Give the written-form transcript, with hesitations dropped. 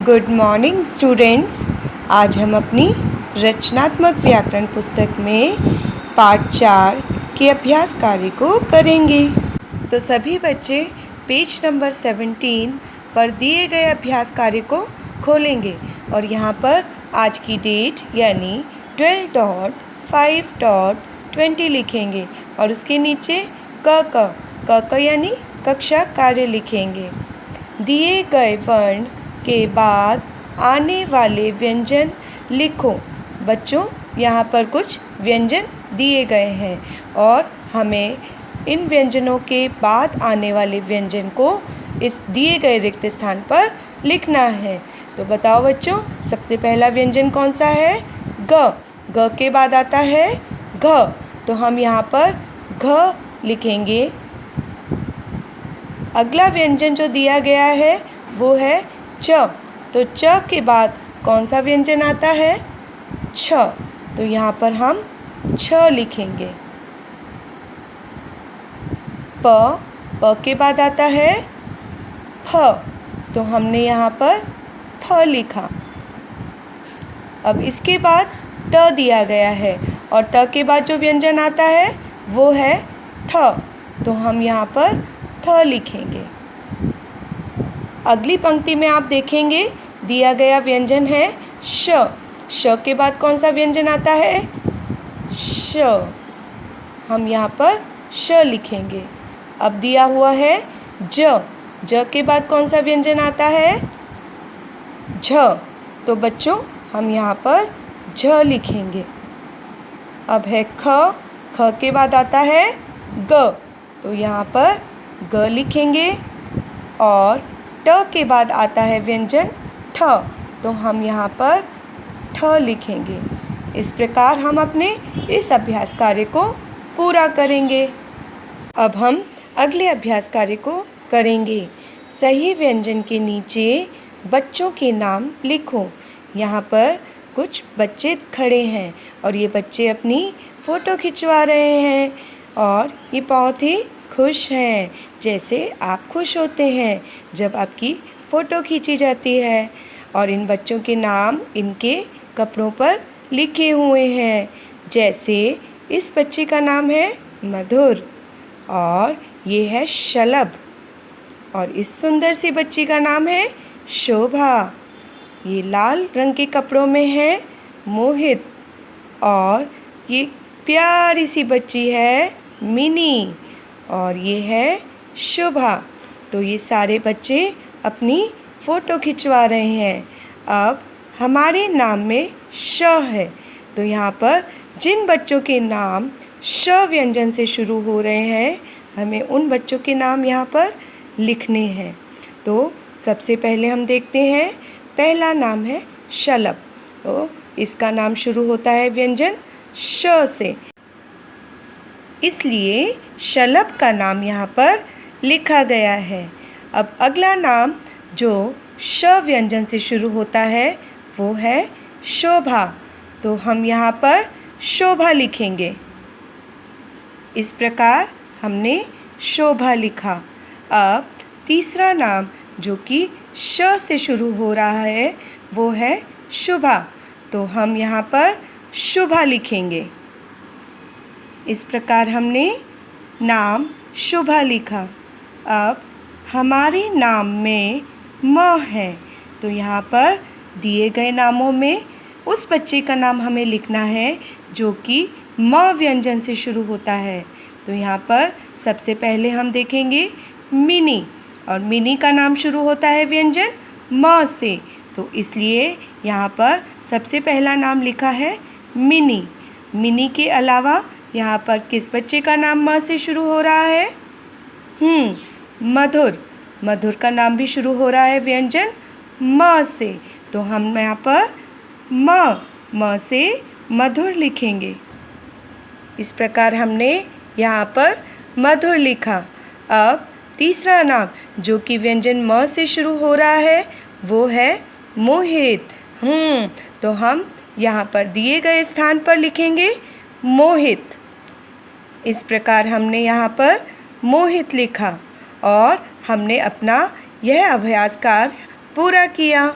Good morning students. आज हम अपनी रचनात्मक व्याकरण पुस्तक में पाठ 4 के अभ्यास कार्य को करेंगे। तो सभी बच्चे पेज नंबर 17 पर दिए गए अभ्यास कार्य को खोलेंगे और यहाँ पर आज की डेट यानी 12.5.20 लिखेंगे और उसके नीचे क यानी कक्षा कार्य लिखेंगे। दिए गए वर्ण के बाद आने वाले व्यंजन लिखो। बच्चों, यहाँ पर कुछ व्यंजन दिए गए हैं और हमें इन व्यंजनों के बाद आने वाले व्यंजन को इस दिए गए रिक्त स्थान पर लिखना है। तो बताओ बच्चों, सबसे पहला व्यंजन कौन सा है? ग के बाद आता है घ, तो हम यहाँ पर घ लिखेंगे। अगला व्यंजन जो दिया गया है वो है च, तो च के बाद कौन सा व्यंजन आता है? छ, तो यहाँ पर हम छ लिखेंगे। प के बाद आता है फ, तो हमने यहाँ पर फ लिखा। अब इसके बाद त दिया गया है और त के बाद जो व्यंजन आता है वो है थ, तो हम यहाँ पर थ लिखेंगे। अगली पंक्ति में आप देखेंगे दिया गया व्यंजन है श के बाद कौन सा व्यंजन आता है? श, हम यहाँ पर श लिखेंगे। अब दिया हुआ है ज के बाद कौन सा व्यंजन आता है? झ, तो बच्चों हम यहाँ पर झ लिखेंगे। अब है ख के बाद आता है ग, तो यहाँ पर ग लिखेंगे और ट के बाद आता है व्यंजन ठ, तो हम यहाँ पर ठ लिखेंगे। इस प्रकार हम अपने इस अभ्यास कार्य को पूरा करेंगे। अब हम अगले अभ्यास कार्य को करेंगे। सही व्यंजन के नीचे बच्चों के नाम लिखो। यहाँ पर कुछ बच्चे खड़े हैं और ये बच्चे अपनी फ़ोटो खिंचवा रहे हैं और ये बहुत ही खुश हैं, जैसे आप खुश होते हैं जब आपकी फ़ोटो खींची जाती है। और इन बच्चों के नाम इनके कपड़ों पर लिखे हुए हैं। जैसे इस बच्चे का नाम है मधुर और ये है शलभ, और इस सुंदर सी बच्ची का नाम है शोभा। ये लाल रंग के कपड़ों में है मोहित और ये प्यारी सी बच्ची है मिनी और ये है शुभा। तो ये सारे बच्चे अपनी फ़ोटो खिंचवा रहे हैं। अब हमारे नाम में श है, तो यहाँ पर जिन बच्चों के नाम श व्यंजन से शुरू हो रहे हैं हमें उन बच्चों के नाम यहाँ पर लिखने हैं। तो सबसे पहले हम देखते हैं, पहला नाम है शलभ, तो इसका नाम शुरू होता है व्यंजन श से, इसलिए शलभ का नाम यहाँ पर लिखा गया है। अब अगला नाम जो श व्यंजन से शुरू होता है वो है शोभा, तो हम यहाँ पर शोभा लिखेंगे। इस प्रकार हमने शोभा लिखा। अब तीसरा नाम जो कि श से शुरू हो रहा है वो है शुभा, तो हम यहाँ पर शुभा लिखेंगे। इस प्रकार हमने नाम शुभा लिखा। अब हमारे नाम में म है, तो यहाँ पर दिए गए नामों में उस बच्चे का नाम हमें लिखना है जो कि म व्यंजन से शुरू होता है। तो यहाँ पर सबसे पहले हम देखेंगे मिनी, और मिनी का नाम शुरू होता है व्यंजन म से, तो इसलिए यहाँ पर सबसे पहला नाम लिखा है मिनी। मिनी के अलावा यहाँ पर किस बच्चे का नाम म से शुरू हो रहा है? मधुर का नाम भी शुरू हो रहा है व्यंजन म से, तो हम यहाँ पर म से मधुर लिखेंगे। इस प्रकार हमने यहाँ पर मधुर लिखा। अब तीसरा नाम जो कि व्यंजन म से शुरू हो रहा है वो है मोहित। तो हम यहाँ पर दिए गए स्थान पर लिखेंगे मोहित। इस प्रकार हमने यहाँ पर मोहित लिखा और हमने अपना यह अभ्यास कार्य पूरा किया।